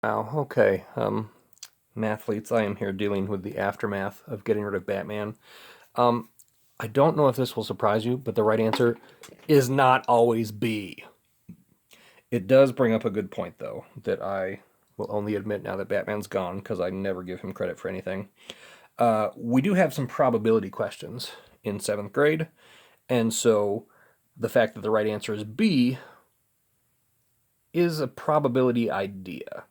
Wow, okay. Mathletes, I am here dealing with the aftermath of getting rid of Batman. Um, I don't know if this will surprise you, but the right answer is not always B. It does bring up a good point, though, that I will only admit now that Batman's gone because I never give him credit for anything. We do have some probability questions in seventh grade, and so the fact that the right answer is B is a probability idea.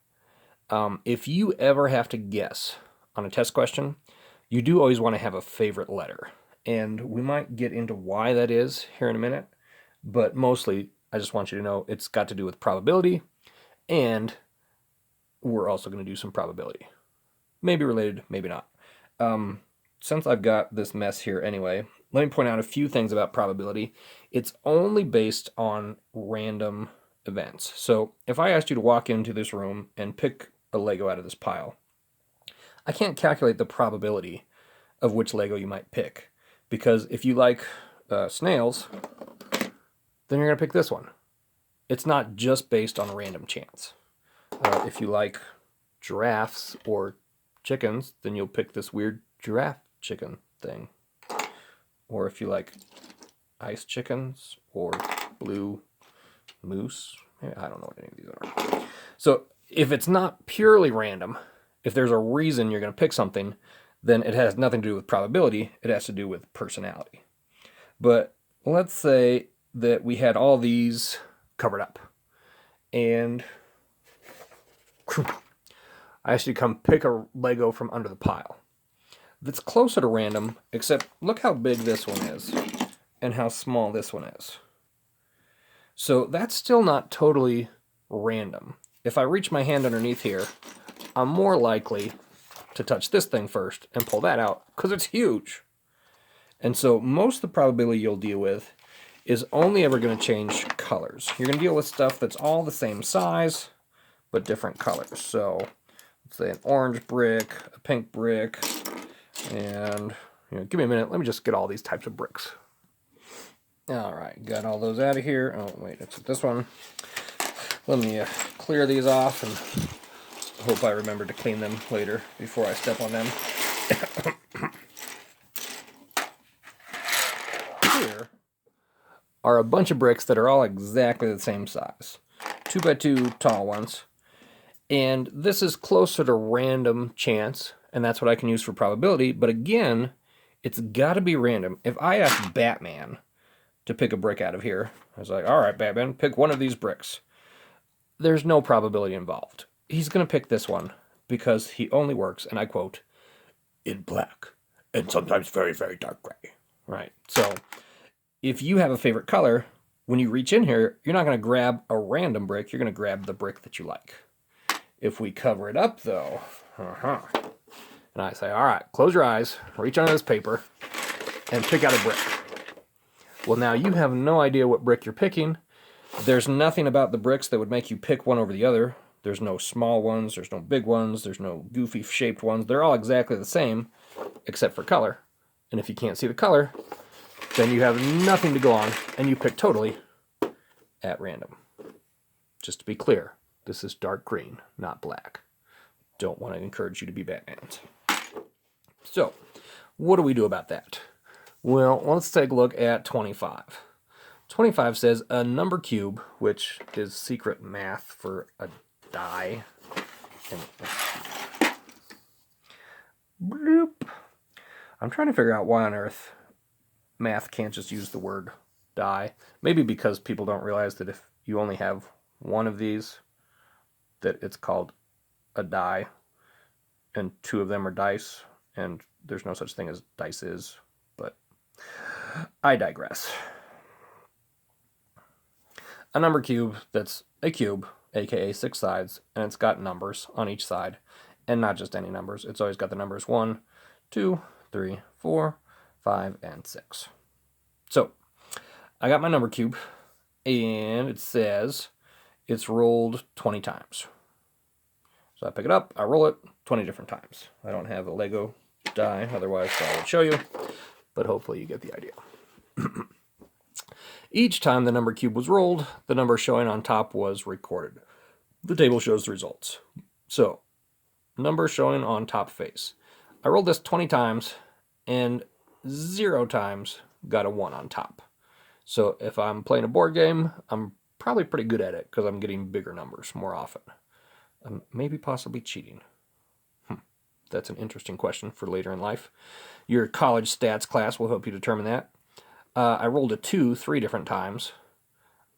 If you ever have to guess on a test question, you do always want to have a favorite letter. And we might get into why that is here in a minute, but mostly I just want you to know it's got to do with probability, and we're also going to do some probability. Maybe related, maybe not. Since I've got this mess here anyway, let me point out a few things about probability. It's only based on random events. So if I asked you to walk into this room and pick a Lego out of this pile, I can't calculate the probability of which Lego you might pick, because if you like snails, then you're going to pick this one. It's not just based on random chance. If you like giraffes or chickens, then you'll pick this weird giraffe chicken thing. Or if you like ice chickens or blue moose, I don't know what any of these are. So if it's not purely random, if there's a reason you're going to pick something, then it has nothing to do with probability. It has to do with personality. But let's say that we had all these covered up, and I asked you to come pick a Lego from under the pile. That's closer to random, except look how big this one is and how small this one is. So that's still not totally random. If I reach my hand underneath here, I'm more likely to touch this thing first and pull that out because it's huge. And so most of the probability you'll deal with is only ever going to change colors. You're going to deal with stuff that's all the same size but different colors. So let's say an orange brick, a pink brick, and give me a minute. Let me just get all these types of bricks. All right, got all those out of here. Oh, wait, it's this one. Let me clear these off, and hope I remember to clean them later before I step on them. Here are a bunch of bricks that are all exactly the same size. 2x2 tall ones. And this is closer to random chance, and that's what I can use for probability. But again, it's got to be random. If I ask Batman to pick a brick out of here, I was like, all right, Batman, pick one of these bricks. There's no probability involved. He's going to pick this one because he only works, and I quote, in black and sometimes very, very dark gray. Right? So if you have a favorite color, when you reach in here, you're not going to grab a random brick. You're going to grab the brick that you like. If we cover it up, though, and I say, all right, close your eyes, reach under this paper, and pick out a brick. Well, now you have no idea what brick you're picking. There's nothing about the bricks that would make you pick one over the other. There's no small ones, there's no big ones, there's no goofy shaped ones. They're all exactly the same, except for color. And if you can't see the color, then you have nothing to go on, and you pick totally at random. Just to be clear, this is dark green, not black. Don't want to encourage you to be Batmans. So, what do we do about that? Well, let's take a look at 25. 25 says a number cube, which is secret math for a die. Bloop. I'm trying to figure out why on earth math can't just use the word die. Maybe because people don't realize that if you only have one of these, that it's called a die, and two of them are dice, and there's no such thing as dices, but I digress. A number cube that's a cube, aka 6 sides, and it's got numbers on each side, and not just any numbers. It's always got the numbers 1, 2, 3, 4, 5, and 6. So, I got my number cube, and it says it's rolled 20 times. So I pick it up, I roll it 20 different times. I don't have a Lego die, otherwise I would show you, but hopefully you get the idea. Each time the number cube was rolled, the number showing on top was recorded. The table shows the results. So, number showing on top face. I rolled this 20 times, and 0 times got a 1 on top. So if I'm playing a board game, I'm probably pretty good at it because I'm getting bigger numbers more often. Maybe possibly cheating. That's an interesting question for later in life. Your college stats class will help you determine that. I rolled a 2 3 different times.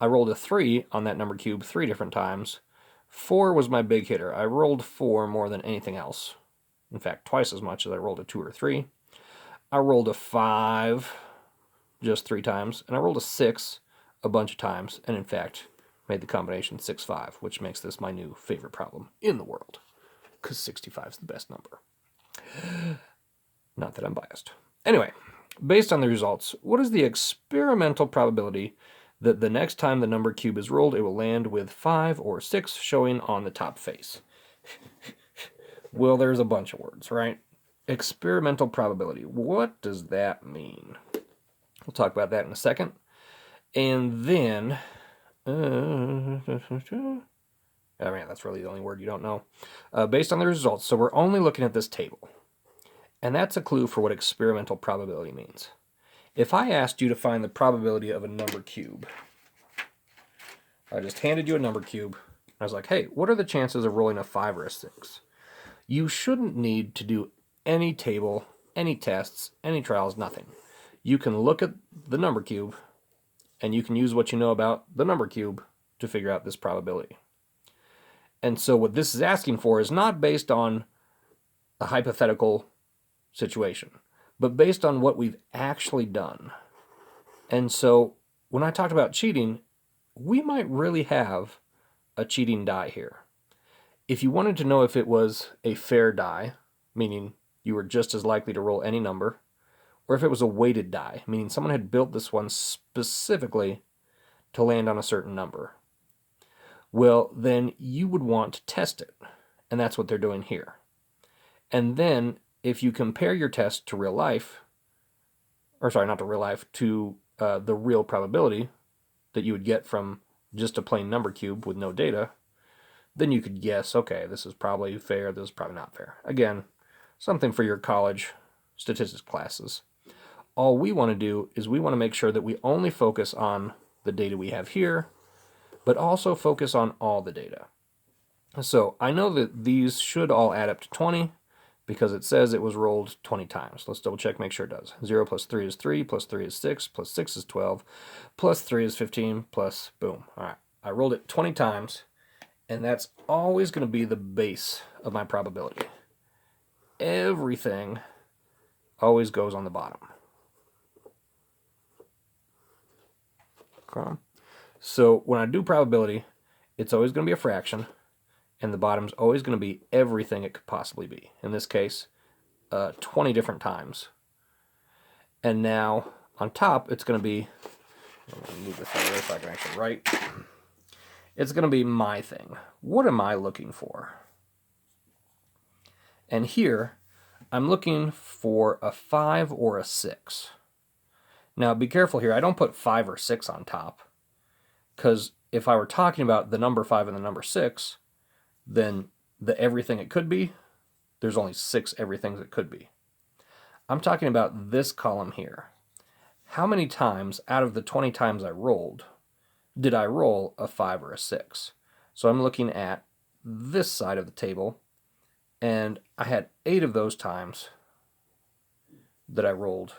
I rolled a 3 on that number cube 3 different times. 4 was my big hitter. I rolled 4 more than anything else. In fact, twice as much as I rolled a 2 or 3. I rolled a 5 just 3 times, and I rolled a 6 a bunch of times, and in fact, made the combination 6-5, which makes this my new favorite problem in the world, because 65 is the best number. Not that I'm biased. Anyway, based on the results, what is the experimental probability that the next time the number cube is rolled, it will land with 5 or 6 showing on the top face? Well, there's a bunch of words, right? Experimental probability. What does that mean? We'll talk about that in a second. And then, oh man, that's really the only word you don't know. Based on the results, so we're only looking at this table. And that's a clue for what experimental probability means. If I asked you to find the probability of a number cube, I just handed you a number cube. I was like, hey, what are the chances of rolling a 5 or a 6? You shouldn't need to do any table, any tests, any trials, nothing. You can look at the number cube, and you can use what you know about the number cube to figure out this probability. And so what this is asking for is not based on a hypothetical situation, but based on what we've actually done. And so when I talked about cheating, we might really have a cheating die here. If you wanted to know if it was a fair die, meaning you were just as likely to roll any number, or if it was a weighted die, meaning someone had built this one specifically to land on a certain number, well, then you would want to test it. And that's what they're doing here. And then if you compare your test to real life, or sorry, not to real life, to the real probability that you would get from just a plain number cube with no data, then you could guess, okay, this is probably fair, this is probably not fair. Again, something for your college statistics classes. All we want to do is we want to make sure that we only focus on the data we have here, but also focus on all the data. So I know that these should all add up to 20 because it says it was rolled 20 times. Let's double check, make sure it does. 0 plus 3 is 3, plus 3 is 6, plus 6 is 12, plus 3 is 15, plus boom. All right, I rolled it 20 times, and that's always going to be the base of my probability. Everything always goes on the bottom. Okay. So when I do probability, it's always going to be a fraction, and the bottom's always going to be everything it could possibly be. In this case, 20 different times. And now on top, it's going to be, I'm going to move this over so I can actually write. It's going to be my thing. What am I looking for? And here, I'm looking for a 5 or a 6. Now, be careful here. I don't put 5 or 6 on top, because if I were talking about the number 5 and the number 6, then the everything it could be, there's only 6 everythings it could be. I'm talking about this column here. How many times out of the 20 times I rolled did I roll a 5 or a 6? So I'm looking at this side of the table, and I had 8 of those times that I rolled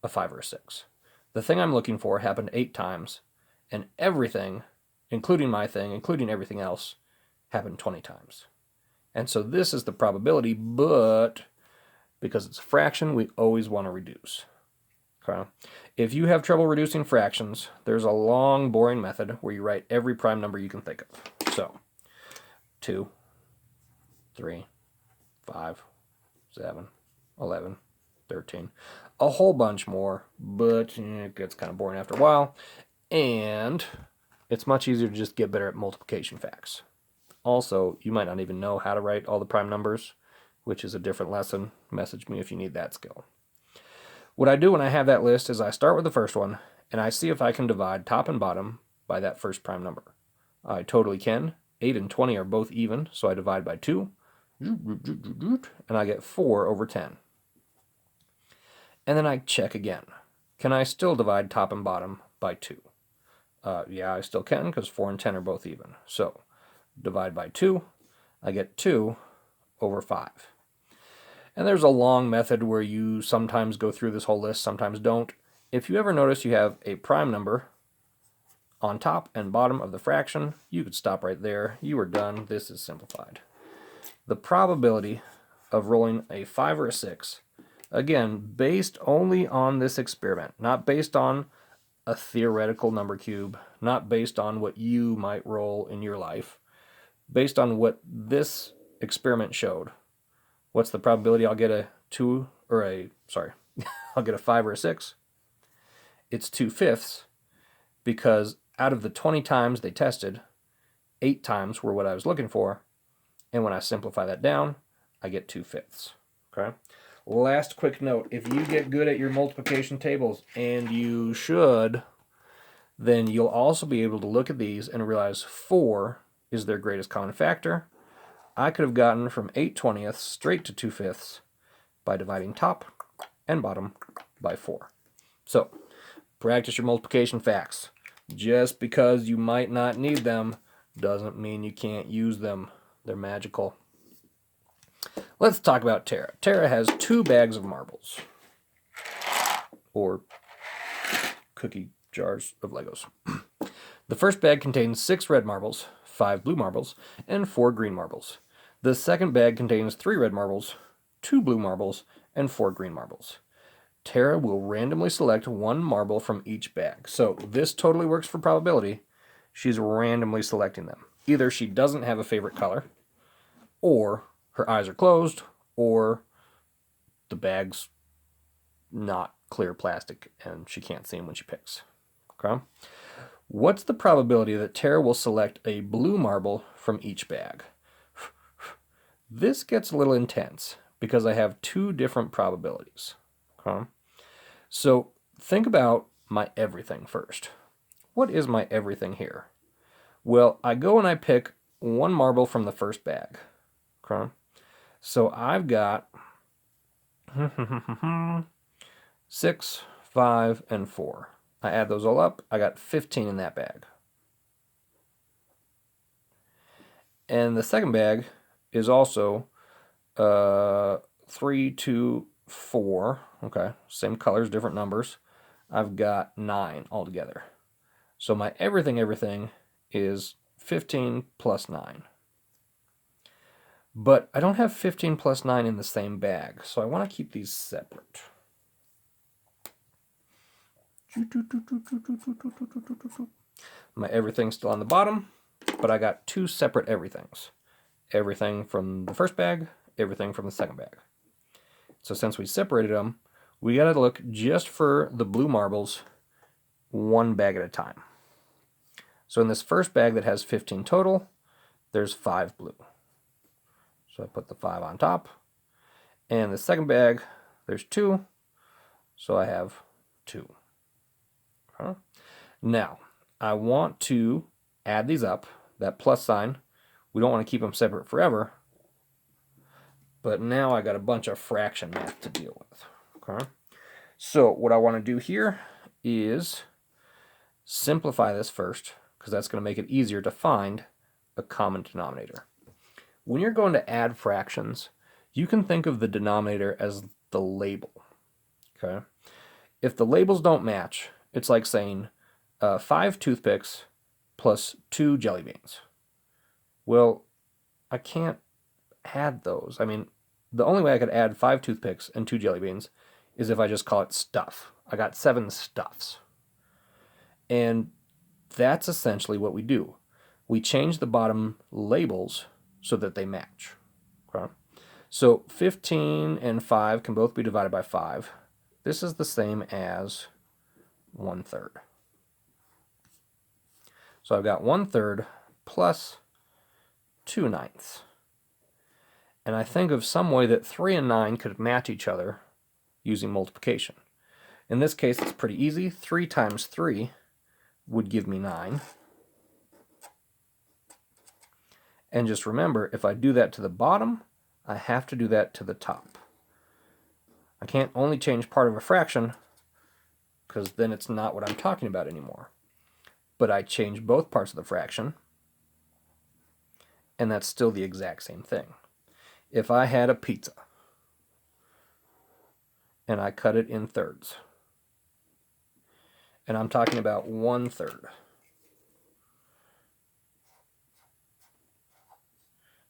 a 5 or a 6. The thing I'm looking for happened 8 times, and everything, including my thing, including everything else, happened 20 times. And so this is the probability, but because it's a fraction, we always want to reduce. Okay? If you have trouble reducing fractions, there's a long, boring method where you write every prime number you can think of. So, 2, 3, 5, 7, 11, 13. A whole bunch more, but it gets kind of boring after a while. And it's much easier to just get better at multiplication facts. Also, you might not even know how to write all the prime numbers, which is a different lesson. Message me if you need that skill. What I do when I have that list is I start with the first one, and I see if I can divide top and bottom by that first prime number. I totally can. 8 and 20 are both even, so I divide by 2, and I get 4 over 10. And then I check again. Can I still divide top and bottom by 2? Yeah, I still can, because 4 and 10 are both even. So divide by 2, I get 2 over 5. And there's a long method where you sometimes go through this whole list, sometimes don't. If you ever notice you have a prime number on top and bottom of the fraction, you could stop right there. You are done. This is simplified. The probability of rolling a 5 or a 6, again, based only on this experiment, not based on a theoretical number cube, not based on what you might roll in your life, based on what this experiment showed. What's the probability I'll get a 2 or a, sorry, I'll get a 5 or a 6? It's 2/5, because out of the 20 times they tested, 8 times were what I was looking for, and when I simplify that down, I get 2/5. Okay? Last quick note, if you get good at your multiplication tables, and you should, then you'll also be able to look at these and realize 4 is their greatest common factor. I could have gotten from 8/20 straight to 2/5 by dividing top and bottom by 4. So, practice your multiplication facts. Just because you might not need them doesn't mean you can't use them. They're magical. Let's talk about Tara. Tara has 2 bags of marbles, or cookie jars of Legos. The first bag contains 6 red marbles, 5 blue marbles, and 4 green marbles. The second bag contains 3 red marbles, 2 blue marbles, and 4 green marbles. Tara will randomly select 1 marble from each bag. So this totally works for probability. She's randomly selecting them. Either she doesn't have a favorite color, or her eyes are closed, or the bag's not clear plastic and she can't see them when she picks. Okay? What's the probability that Tara will select a blue marble from each bag? This gets a little intense because I have 2 different probabilities. Okay? So think about my everything first. What is my everything here? Well, I go and I pick 1 marble from the first bag. Okay? So I've got 6, 5, and 4. I add those all up. I got 15 in that bag. And the second bag is also 3, 2, 4. Okay, same colors, different numbers. I've got 9 altogether. So my everything is 15 plus 9. But I don't have 15 plus 9 in the same bag, so I want to keep these separate. My everything's still on the bottom, but I got 2 separate everythings. Everything from the first bag, everything from the second bag. So since we separated them, we got to look just for the blue marbles 1 bag at a time. So in this first bag that has 15 total, there's 5 blue. So I put the 5 on top. And the second bag, there's 2, so I have 2. Okay. Now, I want to add these up, that plus sign. We don't want to keep them separate forever, but now I got a bunch of fraction math to deal with. Okay. So what I want to do here is simplify this first, because that's going to make it easier to find a common denominator. When you're going to add fractions, you can think of the denominator as the label. Okay. If the labels don't match, it's like saying 5 toothpicks plus 2 jelly beans. Well, I can't add those. I mean, the only way I could add 5 toothpicks and 2 jelly beans is if I just call it stuff. I got 7 stuffs. And that's essentially what we do. We change the bottom labels so that they match. Okay? So 15 and 5 can both be divided by 5. This is the same as 1/3. So I've got 1/3 plus 2/9. And I think of some way that 3 and 9 could match each other using multiplication. In this case, it's pretty easy. 3 times 3 would give me 9. And just remember, if I do that to the bottom, I have to do that to the top. I can't only change part of a fraction, because then it's not what I'm talking about anymore. But I change both parts of the fraction, and that's still the exact same thing. If I had a pizza, and I cut it in thirds, and I'm talking about 1/3,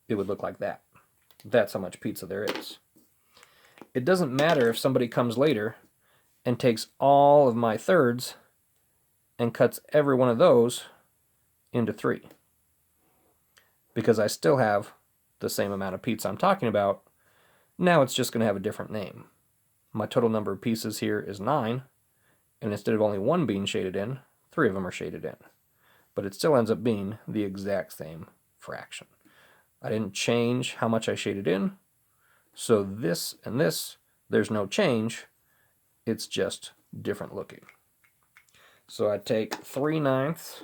it would look like that. That's how much pizza there is. It doesn't matter if somebody comes later and takes all of my thirds and cuts every one of those into 3, because I still have the same amount of pizza I'm talking about. Now it's just going to have a different name. My total number of pieces here is 9, and instead of only 1 being shaded in, 3 of them are shaded in. But it still ends up being the exact same fraction. I didn't change how much I shaded in, so this and this, there's no change. It's just different looking. So I take 3/9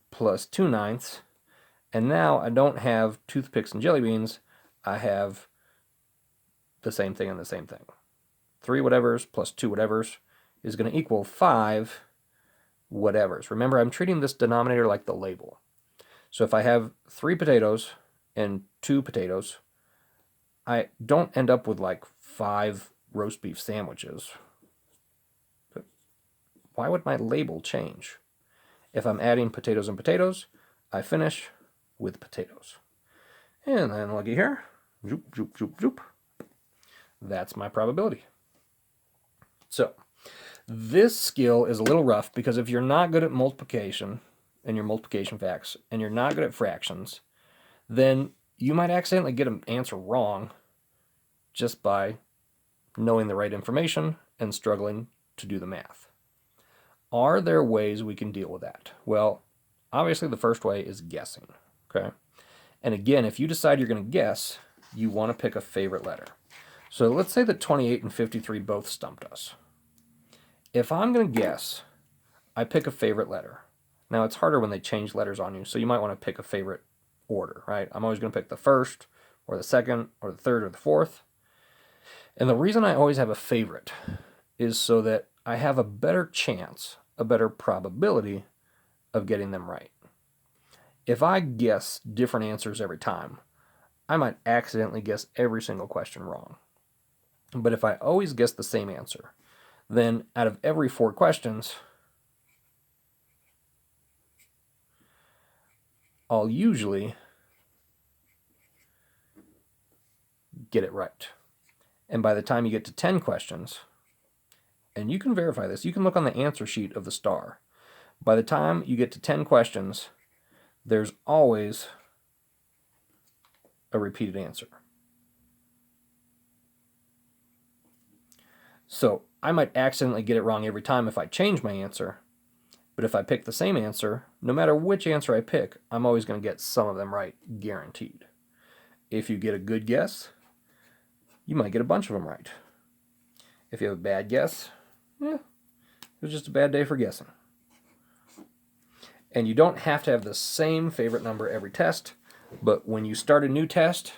plus 2/9, and now I don't have toothpicks and jelly beans. I have the same thing and the same thing. 3 whatevers plus 2 whatevers is going to equal 5 whatevers. Remember, I'm treating this denominator like the label. So if I have 3 potatoes and 2 potatoes, I don't end up with like 5 roast beef sandwiches. But why would my label change? If I'm adding potatoes and potatoes, I finish with potatoes. And then looky here, zoop, zoop, zoop, zoop. That's my probability. So this skill is a little rough, because if you're not good at multiplication and your multiplication facts, and you're not good at fractions, then you might accidentally get an answer wrong just by knowing the right information and struggling to do the math. Are there ways we can deal with that? Well, obviously the first way is guessing, okay? And again, if you decide you're going to guess, you want to pick a favorite letter. So let's say that 28 and 53 both stumped us. If I'm going to guess, I pick a favorite letter. Now, it's harder when they change letters on you, so you might want to pick a favorite order, right? I'm always going to pick the first, or the second, or the third, or the fourth. And the reason I always have a favorite is so that I have a better chance, a better probability of getting them right. If I guess different answers every time, I might accidentally guess every single question wrong. But if I always guess the same answer, then out of every 4 questions, I'll usually get it right. And by the time you get to 10 questions, and you can verify this, you can look on the answer sheet of the star. By the time you get to 10 questions, there's always a repeated answer. So I might accidentally get it wrong every time if I change my answer, but if I pick the same answer, no matter which answer I pick, I'm always going to get some of them right, guaranteed. If you get a good guess, you might get a bunch of them right. If you have a bad guess, it was just a bad day for guessing. And you don't have to have the same favorite number every test, but when you start a new test,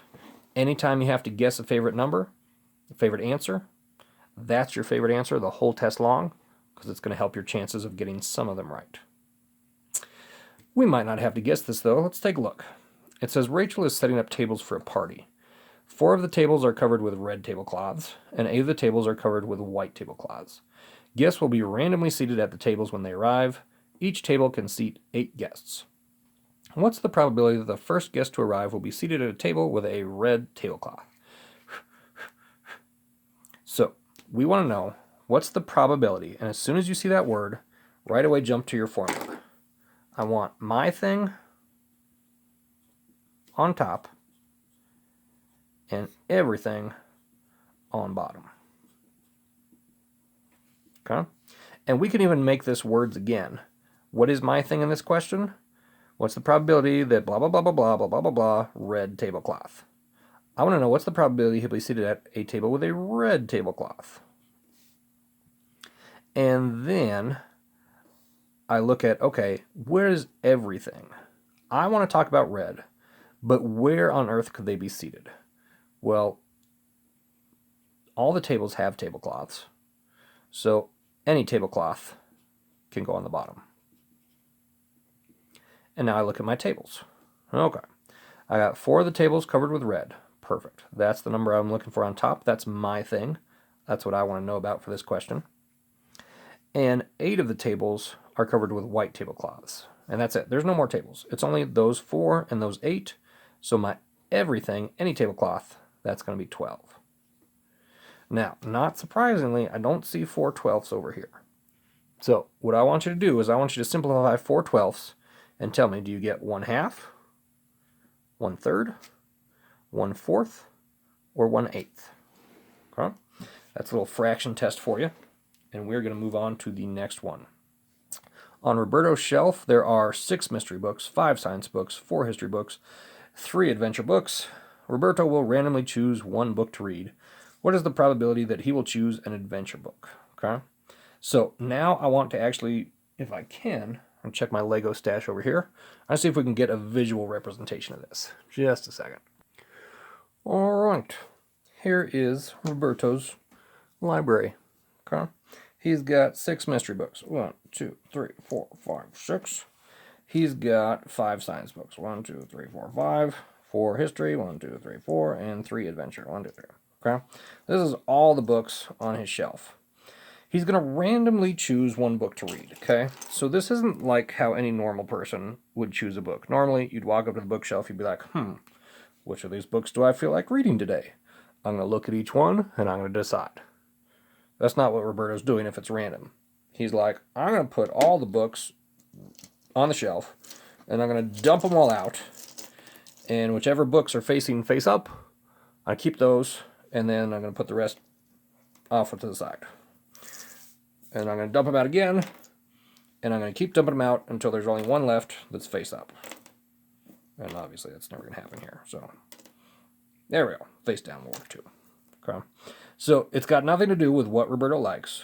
anytime you have to guess a favorite number, a favorite answer, that's your favorite answer the whole test long, because it's going to help your chances of getting some of them right. We might not have to guess this, though. Let's take a look. It says Rachel is setting up tables for a party. 4 of the tables are covered with red tablecloths, and 8 of the tables are covered with white tablecloths. Guests will be randomly seated at the tables when they arrive. Each table can seat 8 guests. What's the probability that the first guest to arrive will be seated at a table with a red tablecloth? So, we want to know, what's the probability? And as soon as you see that word, right away jump to your formula. I want my thing on top and everything on bottom. Okay? And we can even make this words again. What is my thing in this question? What's the probability that blah, blah, blah, blah, blah, blah, blah, blah, blah, red tablecloth? I want to know, what's the probability he'll be seated at a table with a red tablecloth? And then I look at, okay, where is everything? I want to talk about red, But where on earth could they be seated? Well, all the tables have tablecloths, so any tablecloth can go on the bottom. And now I look at my tables. Okay, I got 4 of the tables covered with red. Perfect. That's the number I'm looking for on top. That's my thing. That's what I want to know about for this question. And 8 of the tables are covered with white tablecloths. And that's it. There's no more tables. It's only those 4 and those 8. So my everything, any tablecloth, that's going to be 12. Now, not surprisingly, I don't see 4/12 over here. So what I want you to do is I want you to simplify 4/12 and tell me, do you get 1/2, 1/3, 1/4, or 1/8? Okay? That's a little fraction test for you. And we're going to move on to the next one. On Roberto's shelf, there are 6 mystery books, 5 science books, 4 history books, 3 adventure books. Roberto will randomly choose 1 book to read. What is the probability that he will choose an adventure book? Okay. So now I want to actually, if I can, I'll check my Lego stash over here. I'll see if we can get a visual representation of this. Just a second. All right. Here is Roberto's library. Okay. He's got 6 mystery books. 1, 2, 3, 4, 5, 6. He's got 5 science books. 1, 2, 3, 4, 5. 4 history. 1, 2, 3, 4. And 3 adventure. 1, 2, 3. Okay. This is all the books on his shelf. He's going to randomly choose 1 book to read. Okay. So this isn't like how any normal person would choose a book. Normally, you'd walk up to the bookshelf. You'd be like, which of these books do I feel like reading today? I'm going to look at each one and I'm going to decide. That's not what Roberto's doing if it's random. He's like, I'm going to put all the books on the shelf, and I'm going to dump them all out, and whichever books are facing face up, I keep those, and then I'm going to put the rest off to the side. And I'm going to dump them out again, and I'm going to keep dumping them out until there's only 1 left that's face up. And obviously that's never going to happen here. So there we go. Face down World War II. Okay. So it's got nothing to do with what Roberto likes.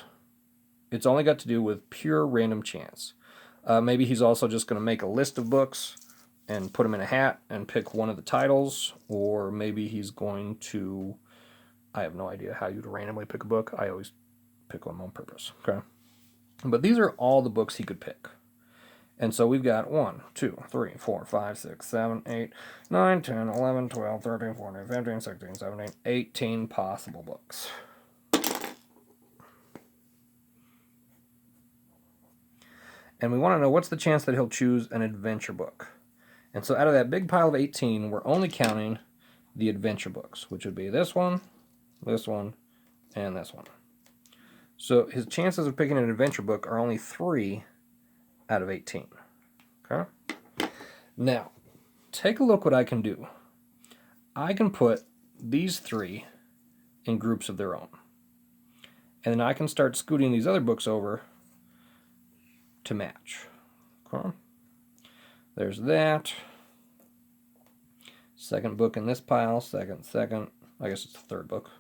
It's only got to do with pure random chance. Maybe he's also just going to make a list of books and put them in a hat and pick one of the titles. Or maybe he's going to... I have no idea how you'd randomly pick a book. I always pick one on purpose. Okay. But these are all the books he could pick. And so we've got 1, 2, 3, 4, 5, 6, 7, 8, 9, 10, 11, 12, 13, 14, 15, 16, 17, 18 possible books. And we want to know what's the chance that he'll choose an adventure book. And so out of that big pile of 18, we're only counting the adventure books, which would be this one, and this one. So his chances of picking an adventure book are only 3 out of 18. Okay? Now, take a look what I can do. I can put these 3 in groups of their own. And then I can start scooting these other books over to match. Okay? There's that. Second book in this pile, second. I guess it's the third book.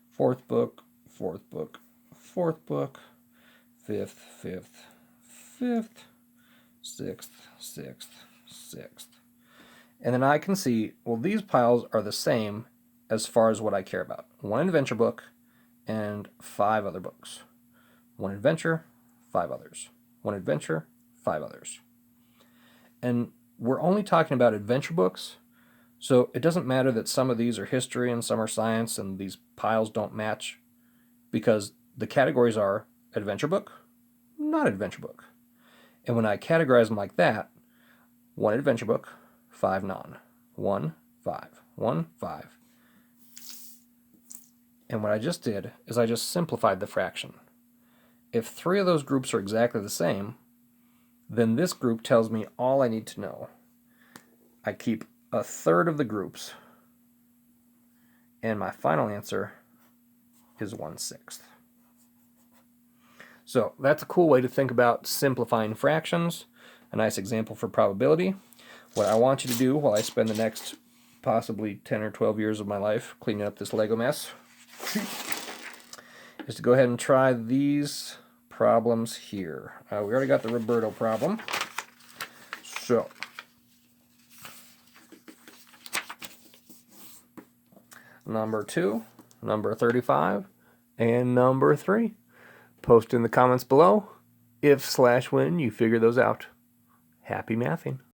Fourth book, fourth book, fourth book, fifth, sixth. And then I can see, well, these piles are the same as far as what I care about. 1 adventure book and 5 other books. 1 adventure, 5 others. 1 adventure, 5 others. And we're only talking about adventure books, so it doesn't matter that some of these are history and some are science and these piles don't match, because the categories are adventure book, not adventure book. And when I categorize them like that, 1 adventure book, 5 non. 1, 5. 1, 5. And what I just did is I just simplified the fraction. If 3 of those groups are exactly the same, then this group tells me all I need to know. I keep 1/3 of the groups, and my final answer is 1/6. So that's a cool way to think about simplifying fractions. A nice example for probability. What I want you to do while I spend the next possibly 10 or 12 years of my life cleaning up this Lego mess is to go ahead and try these problems here. We already got the Roberto problem. So number 2, number 35, and number 3. Post in the comments below if/when you figure those out. Happy mathing.